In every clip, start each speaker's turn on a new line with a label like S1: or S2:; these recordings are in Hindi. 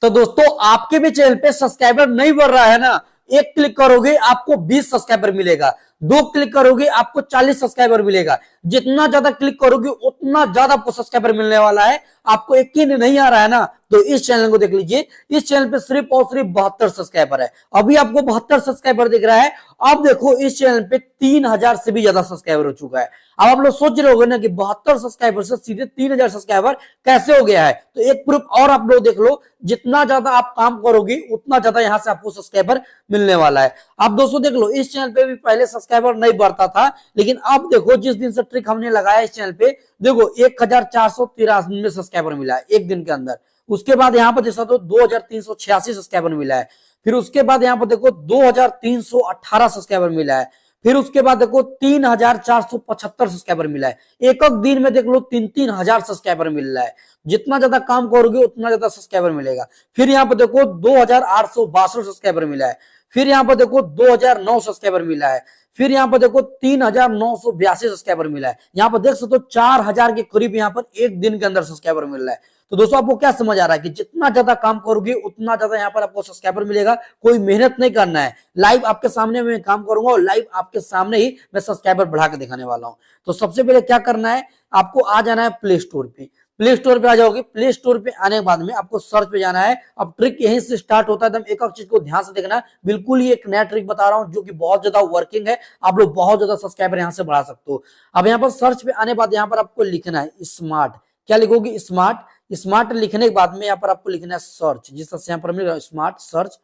S1: तो दोस्तों आपके भी चैनल पे सब्सक्राइबर नहीं बढ़ रहा है ना, एक क्लिक करोगे आपको 20 सब्सक्राइबर मिलेगा, दो क्लिक करोगे आपको 40 सब्सक्राइबर मिलेगा। जितना ज्यादा क्लिक करोगे उतना ज्यादा आपको सब्सक्राइबर मिलने वाला है। आपको यकीन नहीं आ रहा है ना, तो इस चैनल को देख लीजिए। इस चैनल पे सिर्फ और सिर्फ 72 सब्सक्राइबर है। अभी आपको 72 सब्सक्राइबर दिख रहा है। अब देखो इस चैनल पे 3000 से भी ज्यादा सब्सक्राइबर हो चुका है। अब आप लोग सोच रहे होंगे ना कि 72 सब्सक्राइबर से सीधे 3000 सब्सक्राइबर कैसे हो गया है। तो एक प्रूफ और आप लोग देख लो, जितना ज्यादा आप काम करोगे उतना ज्यादा यहां से आपको सब्सक्राइबर मिलने वाला है। अब दोस्तों देख लो, इस चैनल पे भी पहले सब्सक्राइबर नहीं बढ़ता था, लेकिन अब देखो जिस दिन से ट्रिक हमने लगाया इस चैनल पे, देखो 1483 सब्सक्राइबर मिला है एक दिन के अंदर। उसके बाद यहाँ पर जैसा तो 2386 सब्सक्राइबर मिला है। फिर उसके बाद यहाँ पर देखो 2318 सब्सक्राइबर मिला है। फिर उसके बाद देखो 3475 सब्सक्राइबर मिला है। एक एक दिन में देख लो 3-3 हजार सब्सक्राइबर मिल रहा है। जितना ज्यादा काम करोगे उतना ज्यादा सब्सक्राइबर मिलेगा। फिर यहाँ पर देखो 2862 सब्सक्राइबर मिला है। फिर यहाँ पर देखो 2009 सब्सक्राइबर मिला है। फिर यहाँ पर देखो 3982 सब्सक्राइबर मिला है। यहाँ पर देख सकते हो 4000 के करीब यहाँ पर एक दिन के अंदर सब्सक्राइबर मिल रहा है। तो दोस्तों आपको क्या समझ आ रहा है कि जितना ज्यादा काम करोगे उतना ज्यादा यहाँ पर आपको सब्सक्राइबर मिलेगा। कोई मेहनत नहीं करना है, लाइव आपके सामने मैं काम करूंगा और लाइव आपके सामने ही मैं सब्सक्राइबर बढ़ा के दिखाने वाला हूं। तो सबसे पहले क्या करना है, आपको आ जाना है प्ले स्टोर पे। प्ले स्टोर पे आ जाओगे। प्ले स्टोर पे आने के बाद में आपको सर्च पे जाना है। अब ट्रिक यहीं से स्टार्ट होता है, एकदम एक एक चीज को ध्यान से देखना। बिल्कुल ही एक नया ट्रिक बता रहा हूं जो कि बहुत ज्यादा वर्किंग है। आप लोग बहुत ज्यादा सब्सक्राइबर यहां से बढ़ा सकते हो। अब यहाँ पर सर्च पे आने के बाद यहाँ पर आपको लिखना है स्मार्ट। क्या लिखोगे? स्मार्ट। स्मार्ट लिखने के बाद में यहाँ पर आपको लिखना है सर्च। जिस तरह से यहाँ पर मिलेगा स्मार्ट सर्च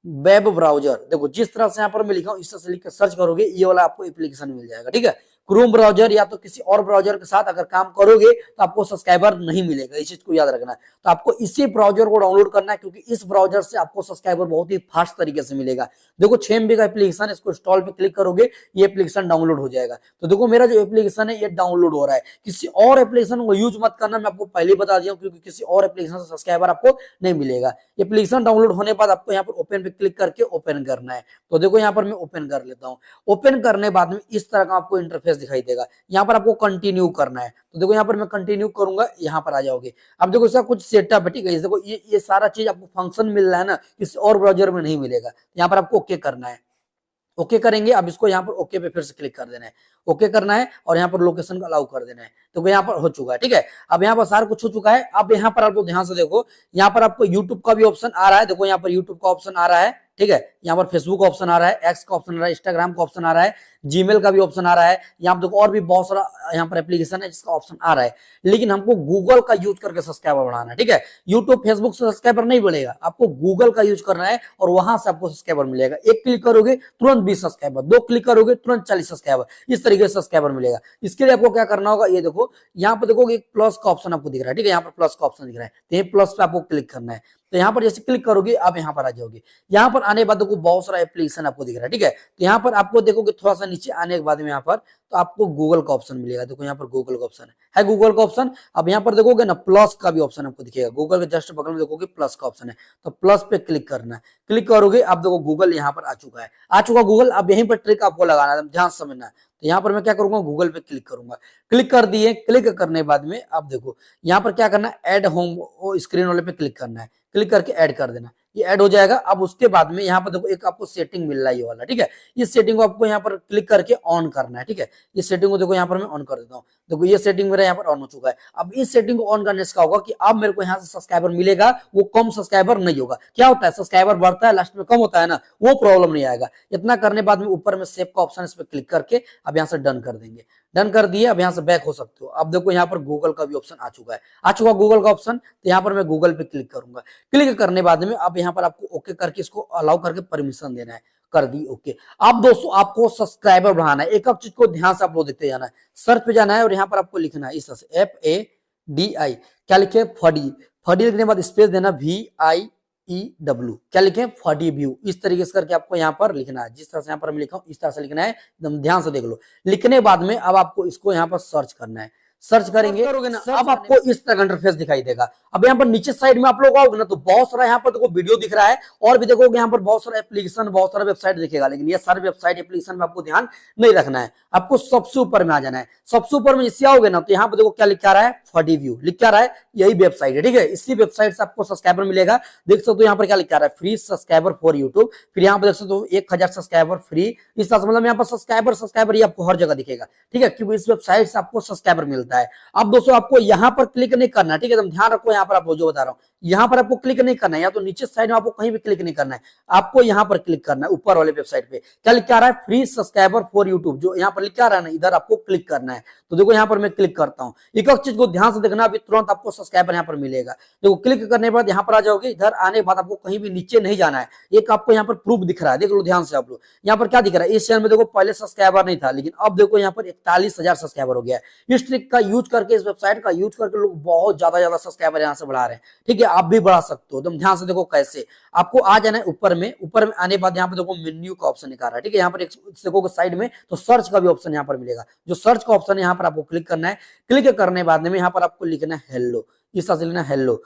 S1: वेब ब्राउजर। देखो जिस तरह से यहाँ पर मैं लिखा हूं इस तरह से लिख कर सर्च करोगे, ये वाला आपको एप्लीकेशन मिल जाएगा। ठीक है, क्रोम ब्राउजर या तो किसी और ब्राउजर के साथ अगर काम करोगे तो आपको सब्सक्राइबर नहीं मिलेगा, इस चीज को याद रखना है। तो आपको इसी ब्राउजर को डाउनलोड करना है, क्योंकि इस ब्राउजर से आपको सब्सक्राइबर बहुत ही फास्ट तरीके से मिलेगा। देखो 6 MB का एप्लीकेशन, इसको इंस्टॉल पे क्लिक करोगे ये एप्लीकेशन डाउनलोड हो जाएगा। तो देखो मेरा जो एप्लीकेशन है ये डाउनलोड हो रहा है। किसी और एप्लीकेशन को यूज मत करना, मैं आपको पहले बता दिया, क्योंकि किसी और एप्लीकेशन से सब्सक्राइबर आपको नहीं मिलेगा। एप्लीकेशन डाउनलोड होने के बाद आपको यहाँ पर ओपन पे क्लिक करके ओपन करना है। तो देखो यहाँ पर मैं ओपन कर लेता हूँ। ओपन करने बाद में इस तरह का आपको इंटरफेस दिखाई देगा। यहाँ पर आपको कंटिन्यू करना है। तो देखो यहाँ पर मैं कंटिन्यू करूंगा, यहाँ पर आ जाओगे। अब देखो इसका कुछ सेटअप है। ठीक है, देखो ये सारा चीज आपको फंक्शन मिल रहा है ना, किसी और ब्राउजर में नहीं मिलेगा। यहाँ पर आपको ओके करना है। ओके करेंगे। अब इसको यहाँ पर ओके पे फिर से क्लिक कर देना है। ओके करना है और यहाँ पर लोकेशन को अलाउ कर देना है। तो यहाँ पर हो चुका है। ठीक है, अब यहाँ पर सारा कुछ हो चुका है। अब यहाँ पर आपको ध्यान से देखो, यहाँ पर आपको यूट्यूब का भी ऑप्शन आ रहा है। देखो यहाँ पर यूट्यूब का ऑप्शन आ रहा है। ठीक है, यहाँ पर फेसबुक का ऑप्शन आ रहा है, एक्स का ऑप्शन आ रहा है, इंस्टाग्राम का ऑप्शन आ रहा है, जीमेल का भी ऑप्शन आ रहा है। यहाँ पर देखो और भी बहुत सारा यहाँ पर एप्लीकेशन है जिसका ऑप्शन आ रहा है। लेकिन हमको गूगल का यूज करके सब्सक्राइबर बढ़ाना है। ठीक है, यूट्यूब फेसबुक से सब्सक्राइबर नहीं बढ़ेगा, आपको गूगल का यूज करना है और वहां से आपको सब्सक्राइबर मिलेगा। एक क्लिक करोगे तुरंत 20 सब्सक्राइबर, दो क्लिक करोगे तुरंत 40 सब्सक्राइबर, इस तरीके से सब्सक्राइबर मिलेगा। इसके लिए आपको क्या करना होगा, ये देखो यहाँ पर देखो एक प्लस का ऑप्शन आपको दिख रहा है। ठीक है, यहाँ पर प्लस का ऑप्शन दिख रहा है, तो ये प्लस पे आपको क्लिक करना है। तो यहाँ पर जैसे क्लिक करोगे आप यहाँ पर आ जाओगे। यहाँ पर आने के बाद देखो बहुत सारा एप्लीकेशन आपको दिख रहा है। ठीक है, तो यहाँ पर आपको देखोगे थोड़ा सा नीचे आने के बाद में यहाँ पर तो आपको गूगल का ऑप्शन मिलेगा। देखो यहाँ पर गूगल का ऑप्शन है गूगल का ऑप्शन। अब यहाँ पर देखोगे ना प्लस का भी ऑप्शन आपको दिखेगा। गूगल के जस्ट बगल में देखोगे प्लस का ऑप्शन है, तो प्लस पे क्लिक करना है। क्लिक करोगे अब देखो गूगल यहाँ पर आ चुका है। आ चुका गूगल। अब यहीं पर ट्रिक आपको लगाना है, ध्यान समझना है। तो यहाँ पर मैं क्या करूंगा, गूगल पे क्लिक करूंगा। क्लिक कर दिए। क्लिक करने के बाद में अब देखो यहाँ पर क्या करना है, ऐड होम स्क्रीन वाले पे क्लिक करना है। क्लिक करके ऐड कर देना, ये ऐड हो जाएगा। अब उसके बाद में यहाँ पर देखो एक आपको सेटिंग मिल रहा है ये वाला। ठीक है, इस सेटिंग को आपको यहाँ पर क्लिक करके ऑन करना है। ठीक है, इस सेटिंग को देखो यहाँ पर मैं ऑन कर देता हूँ। देखो ये सेटिंग मेरा यहाँ पर ऑन हो चुका है। अब इस सेटिंग को ऑन करने से क्या होगा कि अब मेरे को यहाँ से सब्सक्राइबर मिलेगा, वो कम सब्सक्राइबर नहीं होगा। क्या होता है, सब्सक्राइबर बढ़ता है लास्ट में कम होता है ना, वो प्रॉब्लम नहीं आएगा। इतना करने बाद में ऊपर में सेव का ऑप्शन, इस पर क्लिक करके अब यहाँ से डन कर देंगे। डन कर दिए। अब यहाँ से बैक हो सकते हो। अब देखो यहाँ पर गूगल का भी ऑप्शन आ चुका है। आ चुका गूगल का ऑप्शन, तो यहाँ पर मैं गूगल पे क्लिक करूंगा। क्लिक करने बाद में अब यहाँ पर आपको ओके करके इसको अलाउ करके परमिशन देना है। कर दी ओके। अब दोस्तों आपको सब्सक्राइबर बढ़ाना है। एक अब चीज को ध्यान से आप लोग देखते जाना है। सर्च पे जाना है और यहाँ पर आपको लिखना है इस तरह से FADI। क्या लिखे, फडी। फडी लिखने के बाद स्पेस देना VIEW। क्या लिखे, फडी व्यू। इस तरीके से करके आपको यहाँ पर लिखना है। जिस तरह से यहाँ पर मैं लिखा हूँ इस तरह से लिखना है, एकदम ध्यान से देख लो। लिखने के बाद में अब आपको इसको यहाँ पर सर्च करना है। सर्च करेंगे ना, अब आपको इस तरह का इंटरफेस दिखाई देगा। अब यहाँ पर नीचे साइड में आप लोग आओगे ना तो बहुत सारा यहाँ पर देखो वीडियो दिख रहा है, और भी देखोगे यहाँ पर बहुत सारा एप्लीकेशन, बहुत सारा वेबसाइट दिखेगा, लेकिन ये सारे वेबसाइट एप्लीकेशन में आपको ध्यान नहीं रखना है। आपको सबसे ऊपर में आ जाना है। सबसे ऊपर में इससे आओगे ना तो यहाँ पर देखो क्या लिखा रहा है, फडी व्यू लिखा रहा है, यही वेबसाइट है, ठीक है। इसी वेबसाइट से आपको सब्सक्राइबर मिलेगा। देख सकते हो यहाँ पर क्या लिखा रहा है, फ्री सब्सक्राइबर फॉर यूट्यूब। फिर यहाँ पर देख सकते हो 1000 सब्सक्राइबर फ्री। इस मतलब यहाँ पर सब्सक्राइबर ये आपको हर जगह दिखेगा, ठीक है, क्योंकि इस वेबसाइट से आपको सब्सक्राइबर मिलता है। अब दोस्तों आपको यहाँ पर क्लिक नहीं करना, ठीक है, एकदम ध्यान रखो। यहाँ पर आपको जो बता रहा हूँ, यहाँ पर आपको क्लिक नहीं करना है, या तो नीचे साइड में आपको कहीं भी क्लिक नहीं करना है, आपको यहाँ पर क्लिक करना है ऊपर वाले वेबसाइट पे। क्या लिखा रहा है, फ्री सब्सक्राइबर फॉर यूट्यूब, जो यहाँ पर लिखा रहा है ना, इधर आपको क्लिक करना है। तो देखो यहाँ पर मैं क्लिक करता हूँ, एक चीज को ध्यान से देखना, अभी तुरंत आपको सब्सक्राइबर यहाँ पर मिलेगा। देखो क्लिक करने के बाद यहाँ पर आ जाओगे, इधर आने के बाद आपको कहीं भी नीचे नहीं जाना है। एक आपको यहाँ पर प्रूफ दिख रहा है, देख लो ध्यान से आप लोग। यहाँ पर क्या दिख रहा है, इस चैनल में देखो पहले सब्सक्राइबर नहीं था, लेकिन अब देखो यहाँ पर 41,000 सब्सक्राइबर हो गया है। इस ट्रिक का यूज करके, इस वेबसाइट का यूज करके लोग बहुत ज्यादा सब्सक्राइबर यहाँ से बढ़ा रहे हैं, ठीक है। आप भी बढ़ा सकते हो, एकदम ध्यान से देखो कैसे। आपको आ जाना है ऊपर में, ऊपर में आने बाद यहाँ पे देखो मेन्यू का ऑप्शन निकाल रहा है, ठीक है। यहाँ पर एक देखो साइड में तो सर्च का भी ऑप्शन यहाँ पर मिलेगा, जो सर्च का ऑप्शन है यहाँ पर आपको क्लिक करना है। क्लिक करने बाद में यहाँ पर आपको लिखना है हेलो, इस तरह से लिखना हेलो,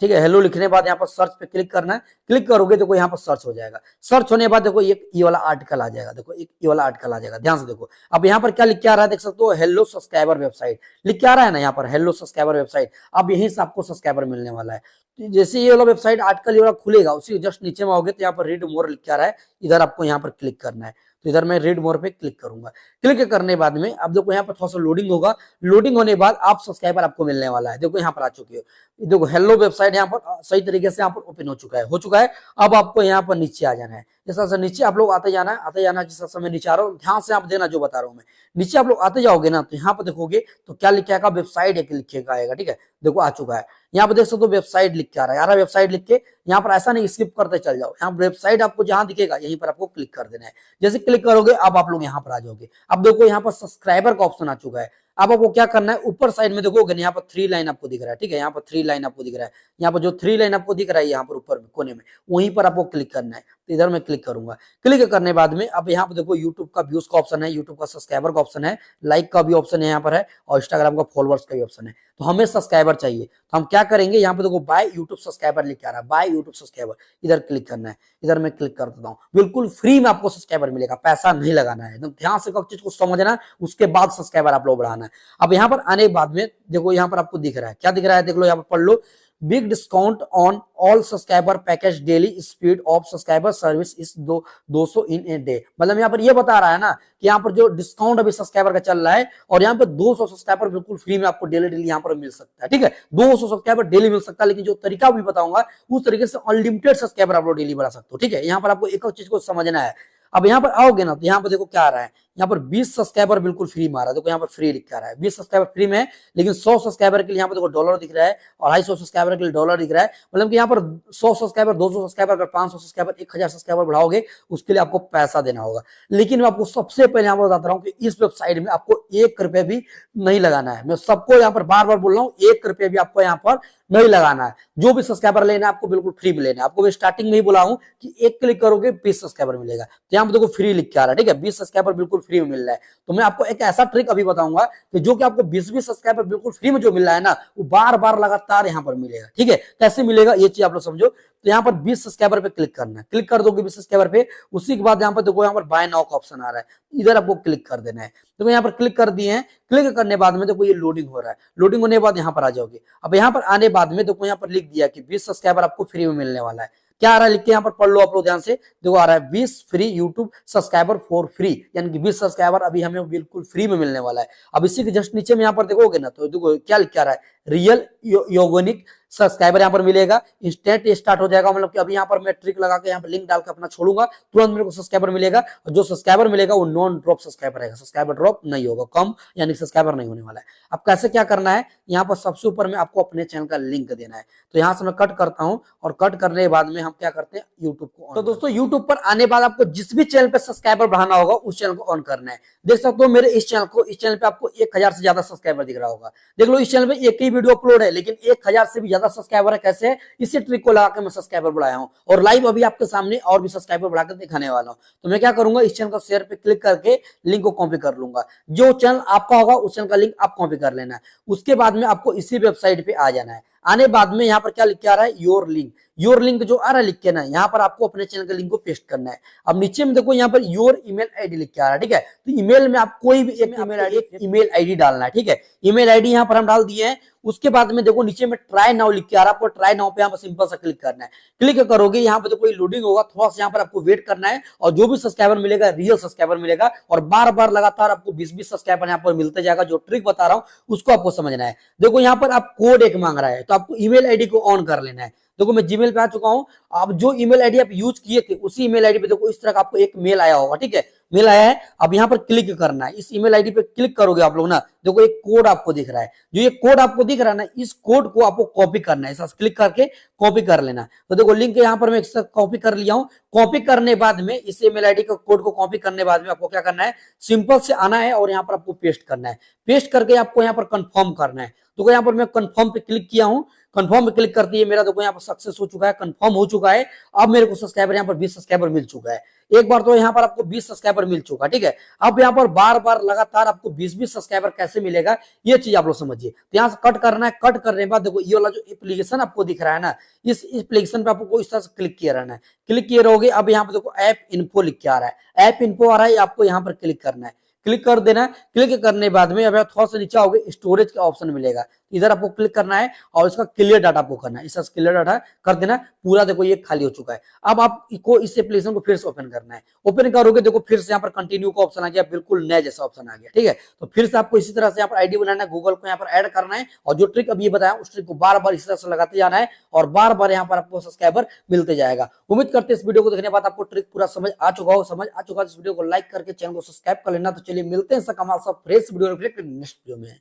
S1: ठीक है। हेलो लिखने के बाद यहाँ पर सर्च पे क्लिक करना है। क्लिक करोगे देखो यहाँ पर सर्च हो जाएगा। सर्च होने के बाद देखो एक ये वाला आर्टिकल आ जाएगा, देखो एक ये वाला आर्टिकल आ जाएगा, ध्यान से देखो। अब यहाँ पर क्या लिख के आ रहा है, देख सकते हो, हेलो सब्सक्राइबर वेबसाइट लिख के आ रहा है ना यहाँ पर, हेलो सब्सक्राइबर वेबसाइट। अब यहीं से आपको सब्सक्राइबर मिलने वाला है। तो जैसे ये वाला वेबसाइट आर्टिकल ये वाला खुलेगा, उसी जस्ट नीचे में आओगे तो यहाँ पर रीड मोर लिख के आ रहा है, इधर आपको यहाँ पर क्लिक करना है। तो इधर मैं रीड मोर पे क्लिक करूंगा। क्लिक करने बाद में अब देखो यहाँ पर थोड़ा सा लोडिंग होगा। लोडिंग होने के बाद आप सब्सक्राइबर आपको मिलने वाला है। देखो यहाँ पर आ चुके हो, देखो हेलो वेबसाइट यहाँ पर सही तरीके से यहाँ पर ओपन हो चुका है। अब आपको यहाँ पर नीचे आ जाना है, जैसा से नीचे आप लोग आते जाना है, आते जाना। जिस समय नीचे आ रहा हूँ ध्यान से आप देना जो बता रहा हूँ मैं। नीचे आप लोग आते जाओगे ना तो यहाँ पर देखोगे तो क्या लिखेगा, वेबसाइट एक लिखेगा आएगा, ठीक है। देखो आ चुका है, यहाँ पर देख सकते हो वेबसाइट लिख के आ रहा है। वेबसाइट लिख के यहाँ पर ऐसा नहीं स्किप करते चल जाओ, यहाँ वेबसाइट आपको जहां दिखेगा यहीं पर आपको क्लिक कर देना है। जैसे क्लिक करोगे अब आप लोग यहाँ पर आ जाओगे। अब देखो यहाँ पर सब्सक्राइबर का ऑप्शन आ चुका है। अब आपको क्या करना है, ऊपर साइड में देखोगे यहाँ पर 3 लाइन आपको दिख रहा है, ठीक है। यहाँ पर 3 लाइन आपको दिख रहा है, यहाँ पर जो 3 लाइन आपको दिख रहा है यहाँ पर ऊपर में कोने में, वहीं पर आपको क्लिक करना है। तो इधर मैं क्लिक करूंगा। क्लिक करने बाद में अब यहाँ पर देखो यूट्यूब का व्यूज का ऑप्शन है, यूट्यूब का सब्सक्राइबर का ऑप्शन है, लाइक का भी ऑप्शन है यहाँ पर है, और इंस्टाग्राम का फॉलोअर्स का भी ऑप्शन है। तो हमें सब्सक्राइबर चाहिए तो हम क्या करेंगे, यहाँ पे देखो बाय यूट्यूब सब्सक्राइबर लिख के आ रहा है, बाय यूट्यूब सब्सक्राइबर, इधर क्लिक करना है। इधर मैं क्लिक कर देता हूँ, बिल्कुल फ्री में आपको सब्सक्राइबर मिलेगा, पैसा नहीं लगाना है। एकदम ध्यान से चीज को समझना, उसके बाद सब्सक्राइबर आप लोग बढ़ाना है। अब यहाँ पर आने के बाद में देखो यहाँ पर आपको दिख रहा है, क्या दिख रहा है देख लो, यहाँ पर पढ़ लो। Big discount on all subscriber package, daily speed of subscriber service इस 200 इन ए डे। मतलब यहाँ पर ये बता रहा है ना कि यहाँ पर जो डिस्काउंट अभी सब्सक्राइबर का चल रहा है, और यहाँ पर 200 सब्सक्राइबर बिल्कुल फ्री में आपको डेली यहाँ पर मिल सकता है, ठीक है। 200 सब्सक्राइबर डेली मिल सकता है, लेकिन जो तरीका भी बताऊंगा उस तरीके से अनलिमिटेड सब्सक्राइबर आप लोग डेली बढ़ा सकते हो, ठीक है। यहाँ पर आपको एक चीज को समझना है। अब यहाँ पर आओगे ना तो यहाँ पर देखो क्या आ रहा है, यहाँ पर 20 सब्सक्राइबर बिल्कुल फ्री मारा है। देखो यहाँ पर फ्री लिखा रहा है, 20 सब्सक्राइबर फ्री में है, लेकिन 100 सब्सक्राइबर के लिए यहाँ पर देखो डॉलर दिख रहा है, और 250 सब्सक्राइबर के लिए डॉलर दिख रहा है। मतलब कि यहाँ पर 100 सब्सक्राइबर, 200 सब्सक्राइबर, अगर 500 सब्सक्राइबर, 1000 सब्सक्राइबर बढ़ाओगे उसके लिए आपको पैसा देना होगा। लेकिन मैं आपको सबसे पहले यहाँ पर बताता रहा हूँ कि इस वेबसाइट में आपको 1 रुपया भी नहीं लगाना है। मैं सबको यहाँ पर बार बार बोल रहा हूँ, 1 रुपया भी आपको यहाँ पर नहीं लगाना है। जो भी सब्सक्राइबर लेना है आपको बिल्कुल फ्री में लेना है। आपको मैं स्टार्टिंग में ही बोला हूँ कि 1 क्लिक करोगे 20 सब्सक्राइबर मिलेगा। तो यहाँ पर देखो फ्री लिख के आ रहा है, ठीक है, 20 सब्सक्राइबर बिल्कुल फ्री में मिल रहा है। तो मैं आपको एक ऐसा ट्रिक अभी बताऊंगा कि जो कि आपको 20 सब्सक्राइबर बिल्कुल फ्री में जो मिल रहा है ना, वो बार बार लगातार यहाँ पर मिलेगा, ठीक है। कैसे मिलेगा ये चीज आप लोग समझो। तो यहाँ पर 20 सब्सक्राइबर पे क्लिक करना है। क्लिक कर दोगे 20 सब्सक्राइबर पे, उसी के बाद यहाँ पर देखो यहाँ पर बाय नाउ का ऑप्शन आ रहा है, इधर आपको क्लिक कर देना है। तो यहाँ पर क्लिक कर दिए हैं। क्लिक करने बाद में देखो ये लोडिंग हो रहा है। लोडिंग होने के बाद यहाँ पर आ जाओगे। अब यहाँ पर आने बाद में देखो यहाँ पर लिख दिया कि 20 सब्सक्राइबर आपको फ्री में मिलने वाला है। क्या आ रहा है लिख के यहाँ पर पढ़ लो आप लोग ध्यान से। देखो आ रहा है 20 free YouTube subscriber for free, यानी कि 20 सब्सक्राइबर अभी हमें बिल्कुल फ्री में मिलने वाला है। अब इसी के जस्ट नीचे में यहाँ पर देखोगे ना तो देखो क्या लिखा रहा है, रियल योगोनिक सब्सक्राइबर यहाँ पर मिलेगा। इंस्टेंट स्टार्ट हो जाएगा, मतलब कि अभी यहाँ पर मैं ट्रिक लगा के यहाँ पर लिंक डाल के अपना छोड़ूंगा, तुरंत मेरे को सब्सक्राइबर मिलेगा। और जो सब्सक्राइबर मिलेगा वो नॉन ड्रॉप सब्सक्राइबर रहेगा, सब्सक्राइबर ड्रॉप नहीं होगा, कम यानी सब्सक्राइबर नहीं होने वाला है। अब कैसे क्या करना है, यहाँ पर सबसे ऊपर में आपको अपने चैनल का लिंक देना है। तो यहाँ से मैं कट करता हूँ, और कट करने के बाद में हम क्या करते हैं, यूट्यूब को। तो दोस्तों यूट्यूब पर आने बाद आपको जिस भी चैनल पे सब्सक्राइबर बढ़ाना होगा उस चैनल को ऑन करना है। देख सकते हो मेरे इस चैनल पे आपको 1000 से ज्यादा सब्सक्राइबर दिख रहा होगा। देख लो इस चैनल पे एक ही वीडियो अपलोड है, लेकिन 1000 से भी ज्यादा ज्यादा सब्सक्राइबर है, कैसे इसी ट्रिक को लगा के मैं सब्सक्राइबर बढ़ाया हूँ और लाइव अभी आपके सामने और भी सब्सक्राइबर बढ़ाकर दिखाने वाला हूँ। तो मैं क्या करूंगा, इस चैनल का शेयर पे क्लिक करके लिंक को कॉपी कर लूंगा। जो चैनल आपका होगा उस चैनल का लिंक आप कॉपी कर लेना है। उसके बाद में आपको इसी वेबसाइट पे आ जाना है। आने बाद में यहाँ पर क्या लिख के आ रहा है, योर लिंक। योर लिंक जो आ रहा है लिख के ना, यहाँ पर आपको अपने चैनल का लिंक को पेस्ट करना है। अब नीचे में देखो यहाँ पर योर ईमेल आईडी लिख के आ रहा है, ठीक है। तो ईमेल में आप कोई भी एक ईमेल आईडी डालना है, ठीक है। ईमेल आईडी यहाँ पर हम डाल दिए हैं। उसके बाद में देखो नीचे में ट्राई नाउ लिख के आ रहा है, आपको ट्राई नाउ पे यहाँ पर सिंपल सा क्लिक करना है। क्लिक करोगे यहाँ पर देखो लोडिंग होगा, थोड़ा सा यहाँ पर आपको वेट करना है और जो भी सब्सक्राइबर मिलेगा रियल सब्सक्राइबर मिलेगा और बार बार लगातार आपको 20-20 सब्सक्राइबर यहाँ पर मिलते जाएगा। जो ट्रिक बता रहा हूँ उसको आपको समझना है। देखो यहाँ पर आप कोड एक मांग रहा है, तो आपको ईमेल आईडी को ऑन कर लेना है। देखो मैं जीमेल पे आ चुका हूं। अब जो ईमेल आईडी आप यूज किए थे उसी ईमेल आईडी पे देखो इस तरह का आपको एक मेल आया होगा, ठीक है। मेल आया है, अब यहाँ पर क्लिक करना है। इस ईमेल आईडी पे क्लिक करोगे आप लोग ना, देखो एक कोड आपको दिख रहा है। जो ये कोड आपको दिख रहा है ना, इस कोड को आपको कॉपी करना है। ऐसा क्लिक करके कॉपी कर लेना। तो देखो लिंक यहाँ पर मैं कॉपी कर लिया हूँ। कॉपी करने बाद में इस ईमेल आईडी का कोड को कॉपी करने बाद में आपको क्या करना है, सिंपल से आना है और यहाँ पर आपको पेस्ट करना है। पेस्ट करके आपको यहाँ पर कंफर्म करना है। तो यहाँ पर मैं कंफर्म पे क्लिक किया हूँ। कंफर्म पे क्लिक करती है, मेरा देखो यहाँ पर सक्सेस हो चुका है, कंफर्म हो चुका है। अब मेरे को सब्सक्राइबर यहाँ पर 20 सब्सक्राइबर मिल चुका है। एक बार तो यहाँ पर आपको 20 सब्सक्राइबर मिल चुका, ठीक है। अब यहाँ पर बार बार लगातार आपको 20-20 सब्सक्राइबर कैसे मिलेगा, ये चीज आप लोग समझिए। तो यहाँ से कट करना है। कट करने के बाद देखो ये वाला जो एप्लीकेशन आपको दिख रहा है ना, इस एप्लीकेशन पे आपको इस तरह से क्लिक किया रहना है। क्लिक किए रहोगे। अब यहाँ पर देखो ऐप इन्फो लिख के आ रहा है, ऐप इन्फो आ रहा है, आपको यहाँ पर क्लिक करना है। क्लिक कर देना। क्लिक करने बाद में अब थोड़ा सा नीचे आओगे, स्टोरेज का ऑप्शन मिलेगा, इधर आपको क्लिक करना है और इसका क्लियर डाटा आपको करना है। इसका क्लियर डाटा कर देना। पूरा देखो ये खाली हो चुका है। अब आपको इस एप्लीकेशन को फिर से ओपन करना है। ओपन करोगे देखो फिर से यहाँ पर कंटिन्यू का ऑप्शन आ गया, बिल्कुल नया जैसा ऑप्शन आ गया, ठीक है। तो फिर से आपको इसी तरह से यहाँ पर आईडी बनाना है, गूगल को यहाँ पर ऐड करना है और जो ट्रिक अभी बताया उस ट्रिक को बार बार इसी तरह से लगाते जाना है और बार बार यहाँ पर आपको सब्सक्राइबर मिलते जाएगा। उम्मीद करते हैं इस वीडियो को देखने के बाद आपको ट्रिक पूरा समझ आ चुका हो। समझ आ चुका है इस वीडियो को लाइक करके चैनल को सब्सक्राइब कर लेना। तो चलिए मिलते हैं कमाल सा फ्रेश वीडियो नेक्स्ट वीडियो में।